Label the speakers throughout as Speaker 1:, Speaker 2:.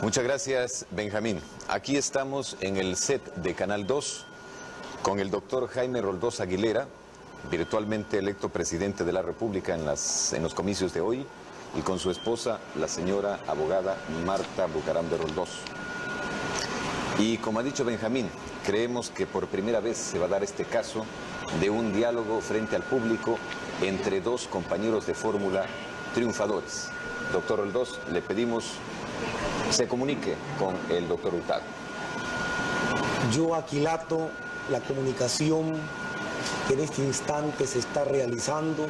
Speaker 1: Muchas gracias, Benjamín. Aquí estamos en el set de Canal 2 con el doctor Jaime Roldós Aguilera, virtualmente electo presidente de la República en los comicios de hoy, y con su esposa, la señora abogada Marta Bucaram de Roldós. Y como ha dicho Benjamín, creemos que por primera vez se va a dar este caso de un diálogo frente al público entre dos compañeros de fórmula triunfadores. Doctor Roldós, le pedimos se comunique con el doctor Hurtado.
Speaker 2: Yo aquilato la comunicación que en este instante se está realizando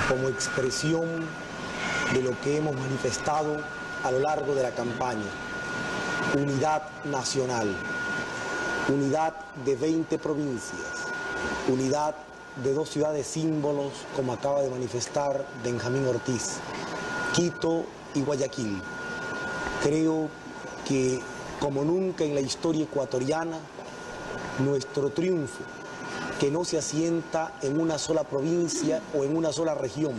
Speaker 2: como expresión de lo que hemos manifestado a lo largo de la campaña. Unidad nacional, unidad de 20 provincias, unidad de 2 ciudades símbolos, como acaba de manifestar Benjamín Ortiz, Quito y Guayaquil. Creo que, como nunca en la historia ecuatoriana, nuestro triunfo, que no se asienta en una sola provincia o en una sola región,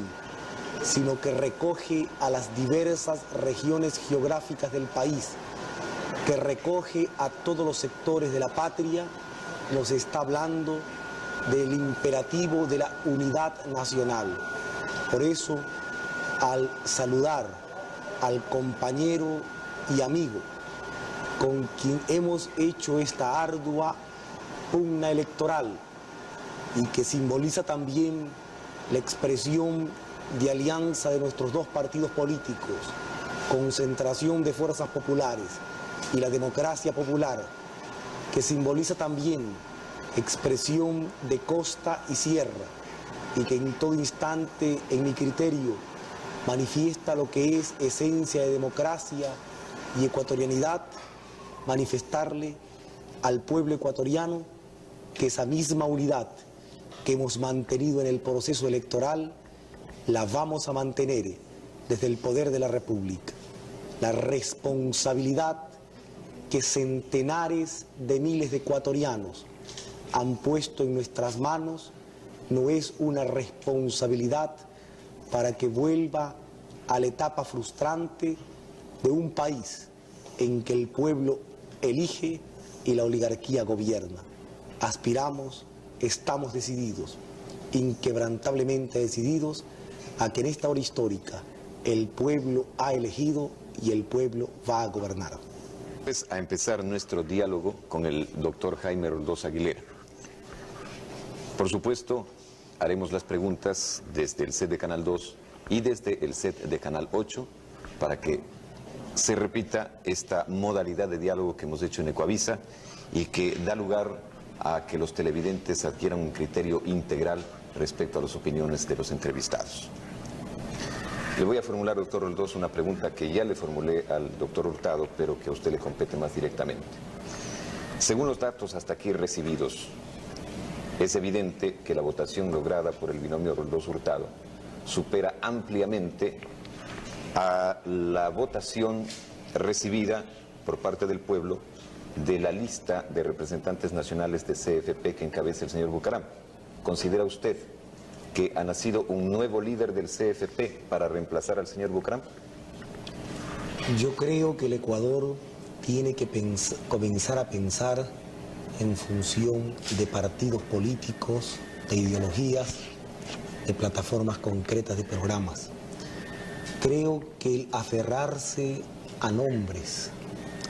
Speaker 2: sino que recoge a las diversas regiones geográficas del país, que recoge a todos los sectores de la patria, nos está hablando del imperativo de la unidad nacional. Por eso, al saludar al compañero y amigo con quien hemos hecho esta ardua pugna electoral y que simboliza también la expresión de alianza de nuestros dos partidos políticos, concentración de fuerzas populares y la democracia popular, que simboliza también expresión de costa y sierra y que en todo instante, en mi criterio, manifiesta lo que es esencia de democracia y ecuatorianidad, manifestarle al pueblo ecuatoriano que esa misma unidad que hemos mantenido en el proceso electoral la vamos a mantener desde el poder de la República. La responsabilidad que centenares de miles de ecuatorianos han puesto en nuestras manos no es una responsabilidad para que vuelva a la etapa frustrante de un país en que el pueblo elige y la oligarquía gobierna. Aspiramos, estamos decididos, inquebrantablemente decididos, a que en esta hora histórica el pueblo ha elegido y el pueblo va a gobernar.
Speaker 1: Pues a empezar nuestro diálogo con el doctor Jaime Roldós Aguilera. Por supuesto, haremos las preguntas desde el set de Canal 2 y desde el set de Canal 8 para que se repita esta modalidad de diálogo que hemos hecho en Ecuavisa y que da lugar a que los televidentes adquieran un criterio integral respecto a las opiniones de los entrevistados. Le voy a formular, doctor Roldós, una pregunta que ya le formulé al doctor Hurtado, pero que a usted le compete más directamente. Según los datos hasta aquí recibidos, es evidente que la votación lograda por el binomio Roldós-Hurtado supera ampliamente a la votación recibida por parte del pueblo de la lista de representantes nacionales de CFP que encabeza el señor Bucaram. ¿Considera usted que ha nacido un nuevo líder del CFP para reemplazar al señor Bucaram?
Speaker 2: Yo creo que el Ecuador tiene que comenzar a pensar en función de partidos políticos, de ideologías, de plataformas concretas de programas. Creo que el aferrarse a nombres,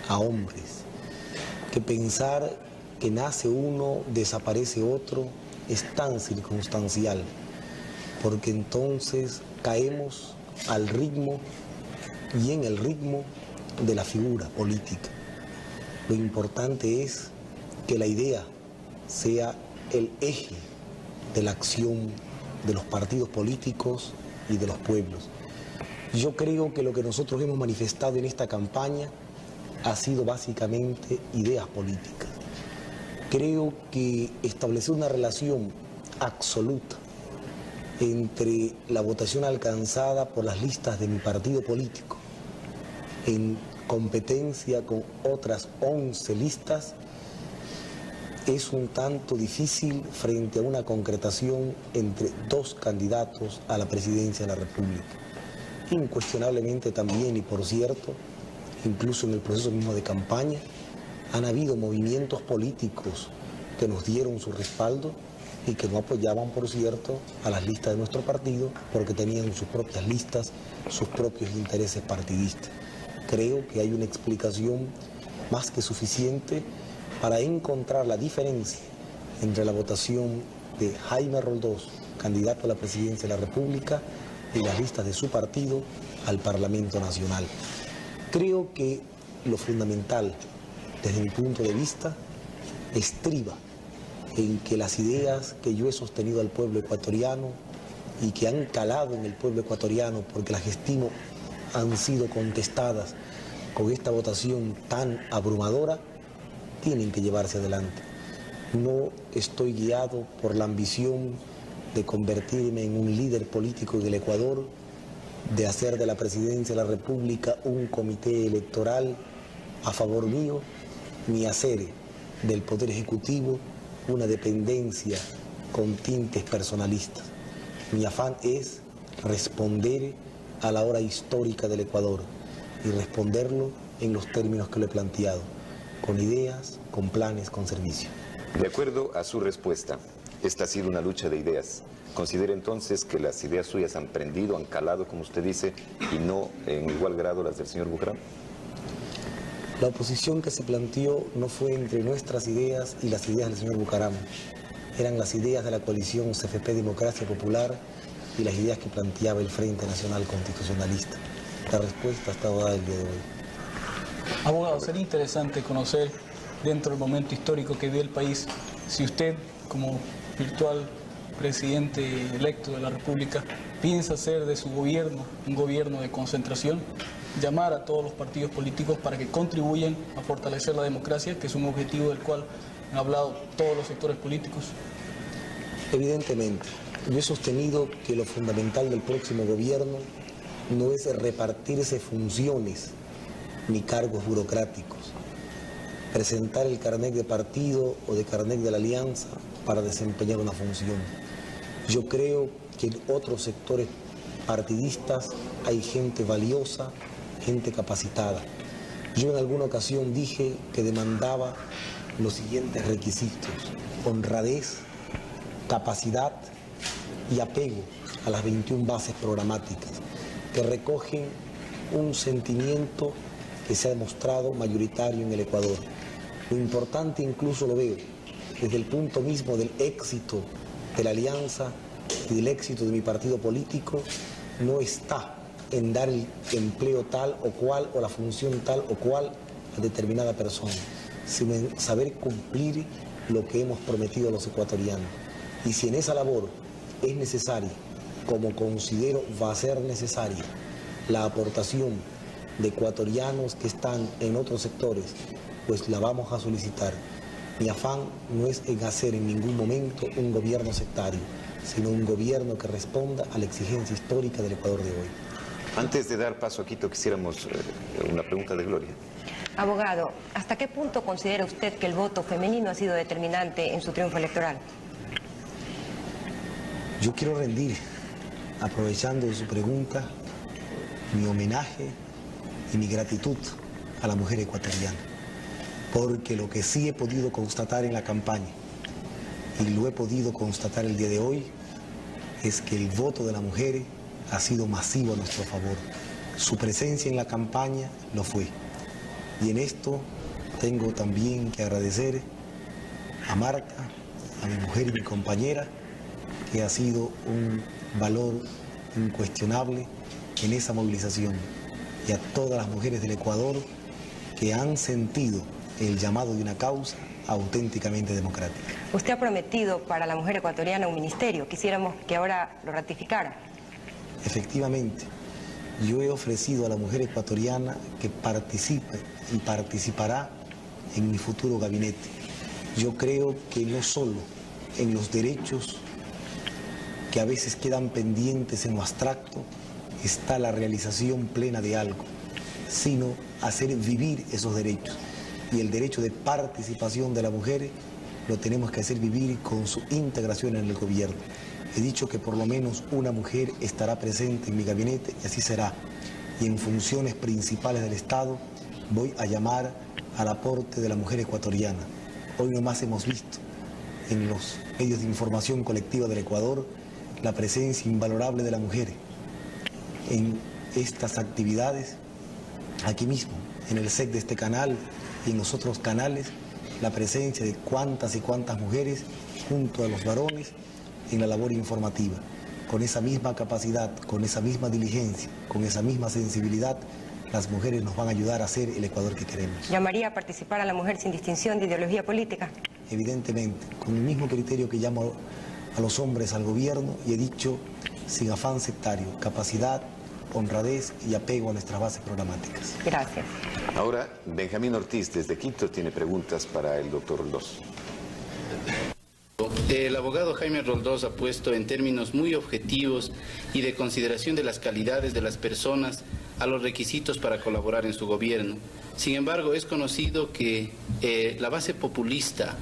Speaker 2: a hombres, que pensar que nace uno, desaparece otro, es tan circunstancial, porque entonces caemos al ritmo y en el ritmo de la figura política. Lo importante es que la idea sea el eje de la acción de los partidos políticos y de los pueblos. Yo creo que lo que nosotros hemos manifestado en esta campaña ha sido básicamente ideas políticas. Creo que establecer una relación absoluta entre la votación alcanzada por las listas de mi partido político en competencia con otras 11 listas es un tanto difícil frente a una concretación entre 2 candidatos a la presidencia de la República. Incuestionablemente también, y por cierto, incluso en el proceso mismo de campaña, han habido movimientos políticos que nos dieron su respaldo y que no apoyaban, por cierto, a las listas de nuestro partido porque tenían sus propias listas, sus propios intereses partidistas. Creo que hay una explicación más que suficiente para encontrar la diferencia entre la votación de Jaime Roldós, candidato a la presidencia de la República, y las listas de su partido al Parlamento Nacional. Creo que lo fundamental, desde mi punto de vista, estriba en que las ideas que yo he sostenido al pueblo ecuatoriano y que han calado en el pueblo ecuatoriano porque las estimo han sido contestadas con esta votación tan abrumadora, tienen que llevarse adelante. No estoy guiado por la ambición de convertirme en un líder político del Ecuador, de hacer de la presidencia de la República un comité electoral a favor mío, ni hacer del Poder Ejecutivo una dependencia con tintes personalistas. Mi afán es responder a la hora histórica del Ecuador y responderlo en los términos que lo he planteado, con ideas, con planes, con servicio.
Speaker 1: De acuerdo a su respuesta, esta ha sido una lucha de ideas. ¿Considera entonces que las ideas suyas han prendido, han calado, como usted dice, y no en igual grado las del señor Bucaram?
Speaker 2: La oposición que se planteó no fue entre nuestras ideas y las ideas del señor Bucaram. Eran las ideas de la coalición CFP Democracia Popular y las ideas que planteaba el Frente Nacional Constitucionalista. La respuesta ha estado dada el día de hoy.
Speaker 3: Abogado, sería interesante conocer, dentro del momento histórico que vive el país, si usted, como virtual presidente electo de la República, piensa hacer de su gobierno un gobierno de concentración, llamar a todos los partidos políticos para que contribuyan a fortalecer la democracia, que es un objetivo del cual han hablado todos los sectores políticos.
Speaker 2: Evidentemente, yo he sostenido que lo fundamental del próximo gobierno no es repartirse funciones ni cargos burocráticos, presentar el carnet de partido o de carnet de la alianza para desempeñar una función. Yo creo que en otros sectores partidistas hay gente valiosa, gente capacitada. Yo en alguna ocasión dije que demandaba los siguientes requisitos: honradez, capacidad y apego a las 21 bases programáticas que recogen un sentimiento que se ha demostrado mayoritario en el Ecuador. Lo importante incluso lo veo desde el punto mismo del éxito de la alianza y del éxito de mi partido político, no está en dar el empleo tal o cual o la función tal o cual a determinada persona, sino en saber cumplir lo que hemos prometido a los ecuatorianos. Y si en esa labor es necesaria, como considero va a ser necesaria, la aportación de ecuatorianos que están en otros sectores, pues la vamos a solicitar. Mi afán no es en hacer en ningún momento un gobierno sectario, sino un gobierno que responda a la exigencia histórica del Ecuador de hoy.
Speaker 1: Antes de dar paso a Quito, quisiéramos una pregunta de Gloria.
Speaker 4: Abogado, ¿hasta qué punto considera usted que el voto femenino ha sido determinante en su triunfo electoral?
Speaker 2: Yo quiero rendir, aprovechando su pregunta, mi homenaje y mi gratitud a la mujer ecuatoriana, porque lo que sí he podido constatar en la campaña, y lo he podido constatar el día de hoy, es que el voto de la mujer ha sido masivo a nuestro favor. Su presencia en la campaña lo fue. Y en esto tengo también que agradecer a Marta, a mi mujer y mi compañera, que ha sido un valor incuestionable en esa movilización, y a todas las mujeres del Ecuador que han sentido el llamado de una causa auténticamente democrática.
Speaker 4: Usted ha prometido para la mujer ecuatoriana un ministerio. Quisiéramos que ahora lo ratificara.
Speaker 2: Efectivamente, yo he ofrecido a la mujer ecuatoriana que participe y participará en mi futuro gabinete. Yo creo que no solo en los derechos que a veces quedan pendientes en lo abstracto está la realización plena de algo, sino hacer vivir esos derechos. Y el derecho de participación de la mujer lo tenemos que hacer vivir con su integración en el gobierno. He dicho que por lo menos una mujer estará presente en mi gabinete y así será. Y en funciones principales del Estado voy a llamar al aporte de la mujer ecuatoriana. Hoy nomás hemos visto en los medios de información colectiva del Ecuador la presencia invalorable de la mujer en estas actividades, aquí mismo, en el SEC de este canal y en los otros canales, la presencia de cuántas y cuántas mujeres junto a los varones en la labor informativa. Con esa misma capacidad, con esa misma diligencia, con esa misma sensibilidad, las mujeres nos van a ayudar a hacer el Ecuador que queremos.
Speaker 4: ¿Llamaría a participar a la mujer sin distinción de ideología política?
Speaker 2: Evidentemente, con el mismo criterio que llamo a los hombres al gobierno, y he dicho sin afán sectario, capacidad, honradez y apego a nuestras bases programáticas.
Speaker 4: Gracias.
Speaker 1: Ahora, Benjamín Ortiz, desde Quito, tiene preguntas para el doctor Roldós.
Speaker 5: El abogado Jaime Roldós ha puesto en términos muy objetivos y de consideración de las calidades de las personas a los requisitos para colaborar en su gobierno. Sin embargo, es conocido que la base populista,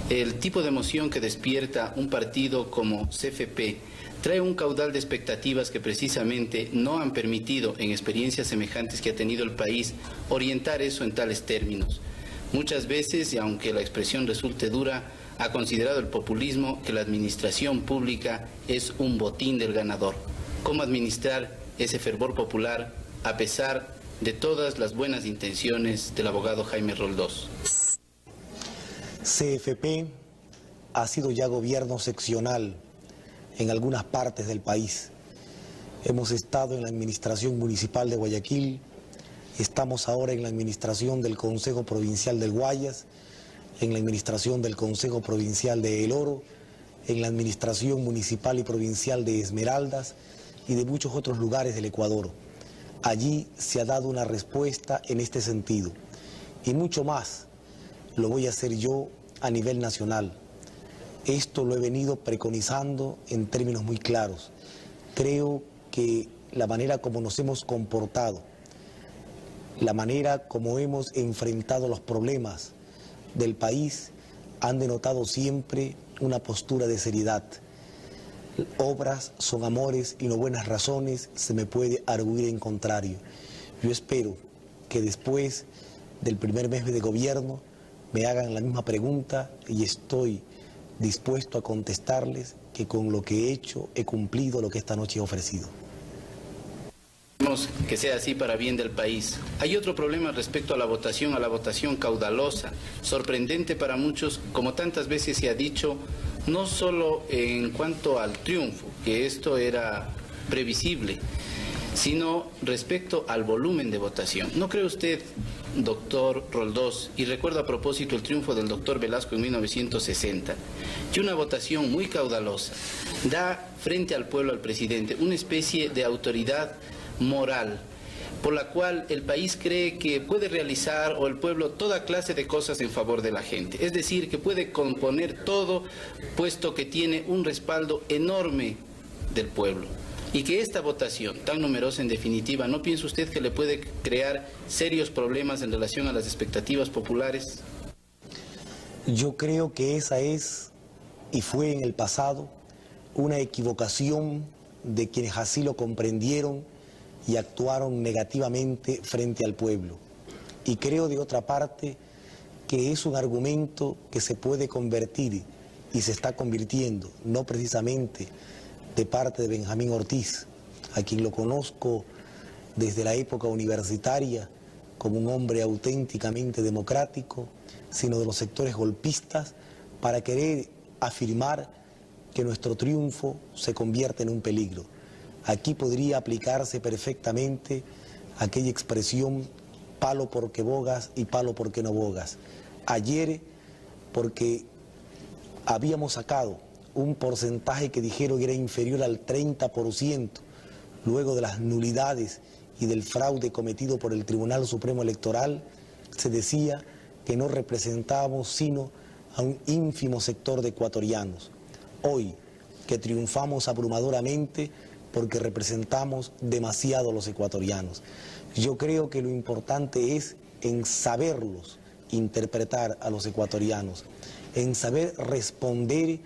Speaker 5: el tipo de emoción que despierta un partido como CFP, trae un caudal de expectativas que precisamente no han permitido, en experiencias semejantes que ha tenido el país, orientar eso en tales términos. Muchas veces, y aunque la expresión resulte dura, ha considerado el populismo que la administración pública es un botín del ganador. ¿Cómo administrar ese fervor popular a pesar de todas las buenas intenciones del abogado Jaime Roldós?
Speaker 2: CFP ha sido ya gobierno seccional en algunas partes del país. Hemos estado en la administración municipal de Guayaquil, estamos ahora en la administración del Consejo Provincial del Guayas, en la administración del Consejo Provincial de El Oro, en la administración municipal y provincial de Esmeraldas y de muchos otros lugares del Ecuador. Allí se ha dado una respuesta en este sentido. Y mucho más lo voy a hacer yo a nivel nacional. Esto lo he venido preconizando en términos muy claros. Creo que la manera como nos hemos comportado, la manera como hemos enfrentado los problemas del país han denotado siempre una postura de seriedad. Obras son amores y no buenas razones se me puede arguir en contrario. Yo espero que después del primer mes de gobierno me hagan la misma pregunta y estoy dispuesto a contestarles que con lo que he hecho he cumplido lo que esta noche he ofrecido.
Speaker 5: Que sea así para bien del país. Hay otro problema respecto a la votación caudalosa, sorprendente para muchos, como tantas veces se ha dicho, no solo en cuanto al triunfo, que esto era previsible, sino respecto al volumen de votación. ¿No cree usted, doctor Roldós, y recuerdo a propósito el triunfo del doctor Velasco en 1960, que una votación muy caudalosa da frente al pueblo, al presidente, una especie de autoridad moral por la cual el país cree que puede realizar, o el pueblo, toda clase de cosas en favor de la gente? Es decir, que puede componer todo, puesto que tiene un respaldo enorme del pueblo. Y que esta votación tan numerosa, en definitiva, ¿no piensa usted que le puede crear serios problemas en relación a las expectativas populares?
Speaker 2: Yo creo que esa es, y fue en el pasado, una equivocación de quienes así lo comprendieron y actuaron negativamente frente al pueblo. Y creo, de otra parte, que es un argumento que se puede convertir y se está convirtiendo, no precisamente de parte de Benjamín Ortiz, a quien lo conozco desde la época universitaria como un hombre auténticamente democrático, sino de los sectores golpistas, para querer afirmar que nuestro triunfo se convierte en un peligro. Aquí podría aplicarse perfectamente aquella expresión palo porque bogas y palo porque no bogas. Ayer, porque habíamos sacado un porcentaje que dijeron era inferior al 30%, luego de las nulidades y del fraude cometido por el Tribunal Supremo Electoral, se decía que no representábamos sino a un ínfimo sector de ecuatorianos. Hoy, que triunfamos abrumadoramente, porque representamos demasiado a los ecuatorianos. Yo creo que lo importante es en saberlos interpretar a los ecuatorianos, en saber responder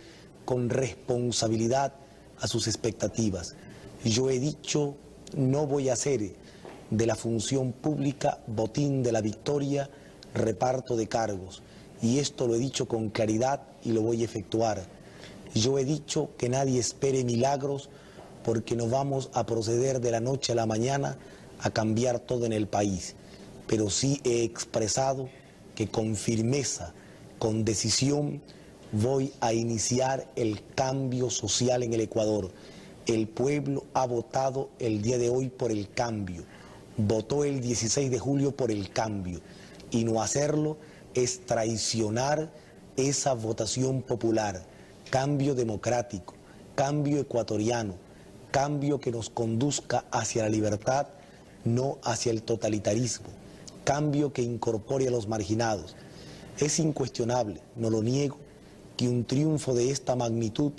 Speaker 2: con responsabilidad a sus expectativas. Yo he dicho, no voy a hacer de la función pública, botín de la victoria, reparto de cargos. Y esto lo he dicho con claridad y lo voy a efectuar. Yo he dicho que nadie espere milagros porque no vamos a proceder de la noche a la mañana a cambiar todo en el país. Pero sí he expresado que con firmeza, con decisión, voy a iniciar el cambio social en el Ecuador. El pueblo ha votado el día de hoy por el cambio. Votó el 16 de julio por el cambio. Y no hacerlo es traicionar esa votación popular. Cambio democrático, cambio ecuatoriano, cambio que nos conduzca hacia la libertad, no hacia el totalitarismo, cambio que incorpore a los marginados. Es incuestionable, no lo niego, que un triunfo de esta magnitud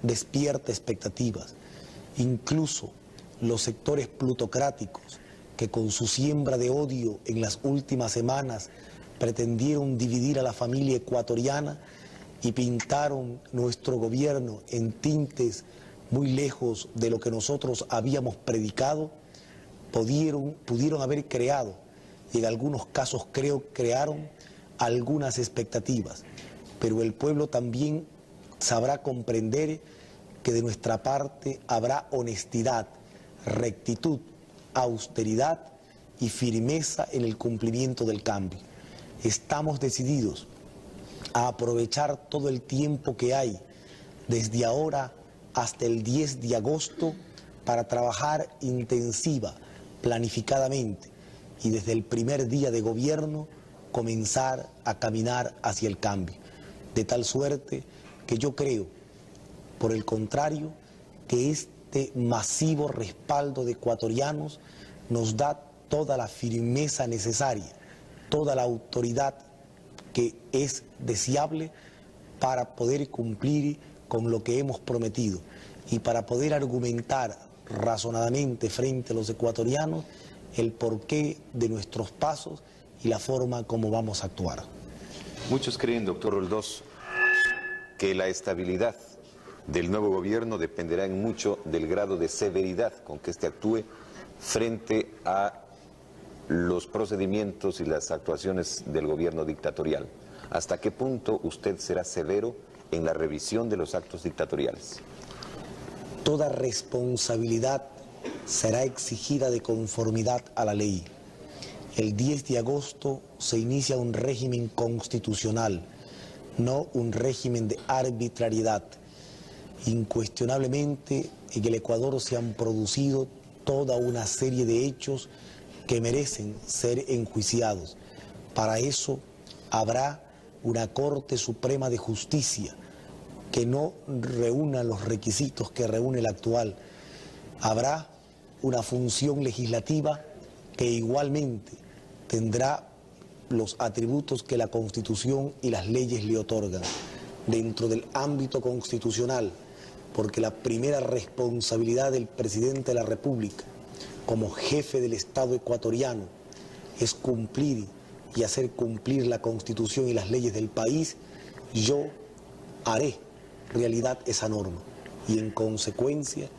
Speaker 2: despierta expectativas. Incluso los sectores plutocráticos que con su siembra de odio en las últimas semanas pretendieron dividir a la familia ecuatoriana y pintaron nuestro gobierno en tintes muy lejos de lo que nosotros habíamos predicado, pudieron haber creado, y en algunos casos creo crearon, algunas expectativas. Pero el pueblo también sabrá comprender que de nuestra parte habrá honestidad, rectitud, austeridad y firmeza en el cumplimiento del cambio. Estamos decididos a aprovechar todo el tiempo que hay, desde ahora hasta el 10 de agosto, para trabajar intensiva, planificadamente, y desde el primer día de gobierno comenzar a caminar hacia el cambio. De tal suerte que yo creo, por el contrario, que este masivo respaldo de ecuatorianos nos da toda la firmeza necesaria, toda la autoridad que es deseable para poder cumplir con lo que hemos prometido y para poder argumentar razonadamente frente a los ecuatorianos el porqué de nuestros pasos y la forma como vamos a actuar.
Speaker 1: Muchos creen, doctor Roldós, que la estabilidad del nuevo gobierno dependerá en mucho del grado de severidad con que éste actúe frente a los procedimientos y las actuaciones del gobierno dictatorial. ¿Hasta qué punto usted será severo en la revisión de los actos dictatoriales?
Speaker 2: Toda responsabilidad será exigida de conformidad a la ley. El 10 de agosto se inicia un régimen constitucional, no un régimen de arbitrariedad. Incuestionablemente en el Ecuador se han producido toda una serie de hechos que merecen ser enjuiciados. Para eso habrá una Corte Suprema de Justicia que no reúna los requisitos que reúne la actual. Habrá una función legislativa que igualmente tendrá los atributos que la Constitución y las leyes le otorgan. Dentro del ámbito constitucional, porque la primera responsabilidad del presidente de la República como jefe del Estado ecuatoriano es cumplir y hacer cumplir la Constitución y las leyes del país, yo haré realidad esa norma y en consecuencia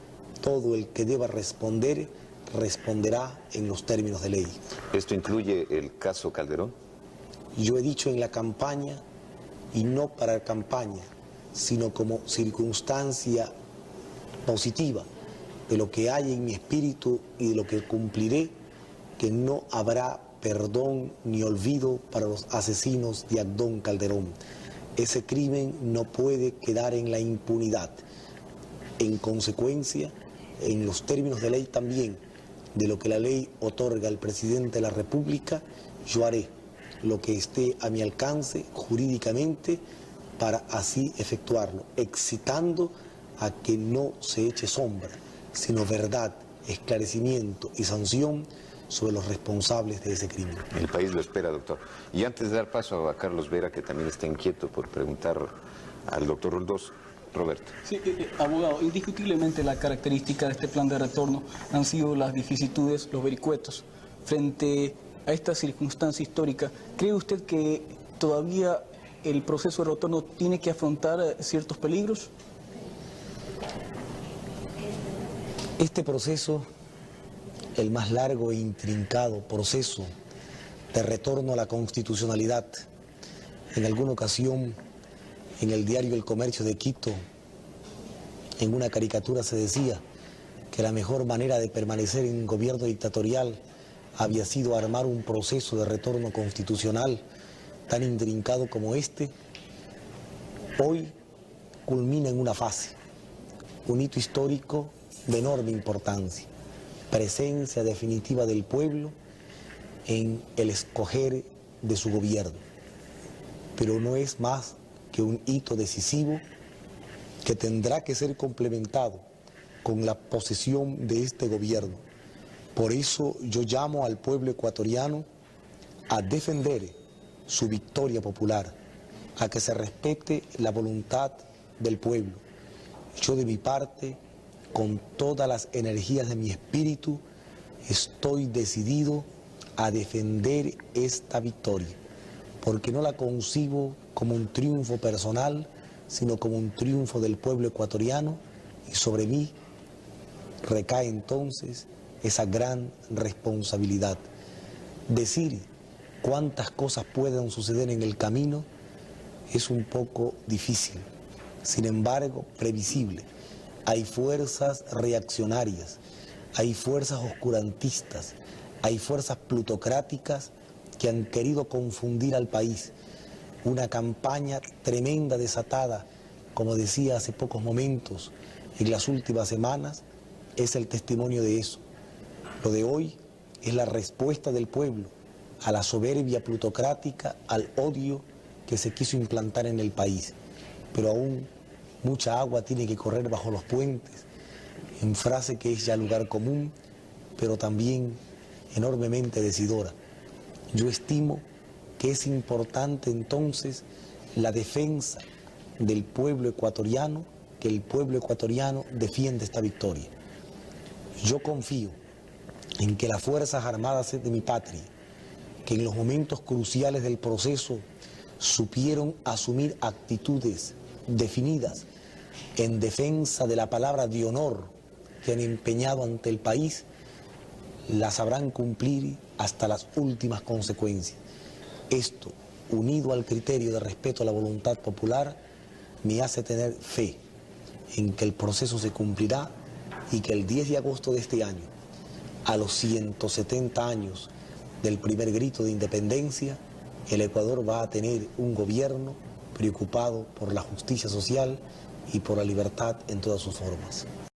Speaker 2: todo el que deba responder responderá en los términos de ley.
Speaker 1: ¿Esto incluye el caso Calderón?
Speaker 2: Yo he dicho en la campaña, y no para campaña, sino como circunstancia positiva de lo que hay en mi espíritu y de lo que cumpliré, que no habrá perdón ni olvido para los asesinos de Abdón Calderón. Ese crimen no puede quedar en la impunidad. En consecuencia, en los términos de ley también, de lo que la ley otorga al presidente de la República, yo haré lo que esté a mi alcance jurídicamente para así efectuarlo, excitando a que no se eche sombra, sino verdad, esclarecimiento y sanción sobre los responsables de ese crimen.
Speaker 1: El país lo espera, doctor. Y antes de dar paso a Carlos Vera, que también está inquieto por preguntar al doctor Roldós, Roberto.
Speaker 3: Sí, abogado, indiscutiblemente la característica de este plan de retorno han sido las vicisitudes, los vericuetos. Frente a esta circunstancia histórica, ¿cree usted que todavía el proceso de retorno tiene que afrontar ciertos peligros?
Speaker 2: Este proceso el más largo e intrincado proceso de retorno a la constitucionalidad. En alguna ocasión, en el diario El Comercio de Quito, en una caricatura se decía que la mejor manera de permanecer en un gobierno dictatorial había sido armar un proceso de retorno constitucional tan intrincado como este. Hoy culmina en una fase, un hito histórico de enorme importancia, presencia definitiva del pueblo en el escoger de su gobierno. Pero no es más que un hito decisivo que tendrá que ser complementado con la posesión de este gobierno. Por eso yo llamo al pueblo ecuatoriano a defender su victoria popular, a que se respete la voluntad del pueblo. Yo de mi parte, con todas las energías de mi espíritu, estoy decidido a defender esta victoria, porque no la concibo como un triunfo personal, sino como un triunfo del pueblo ecuatoriano, y sobre mí recae entonces esa gran responsabilidad. Decir cuántas cosas puedan suceder en el camino es un poco difícil, sin embargo previsible. Hay fuerzas reaccionarias, hay fuerzas oscurantistas, hay fuerzas plutocráticas que han querido confundir al país. Una campaña tremenda desatada, como decía hace pocos momentos, en las últimas semanas, es el testimonio de eso. Lo de hoy es la respuesta del pueblo a la soberbia plutocrática, al odio que se quiso implantar en el país. Pero aún mucha agua tiene que correr bajo los puentes, en frase que es ya lugar común, pero también enormemente decidora. Yo estimo que es importante entonces la defensa del pueblo ecuatoriano, que el pueblo ecuatoriano defienda esta victoria. Yo confío en que las Fuerzas Armadas de mi patria, que en los momentos cruciales del proceso supieron asumir actitudes definidas en defensa de la palabra de honor que han empeñado ante el país, las sabrán cumplir hasta las últimas consecuencias. Esto, unido al criterio de respeto a la voluntad popular, me hace tener fe en que el proceso se cumplirá y que el 10 de agosto de este año, a los 170 años del primer grito de independencia, el Ecuador va a tener un gobierno preocupado por la justicia social y por la libertad en todas sus formas.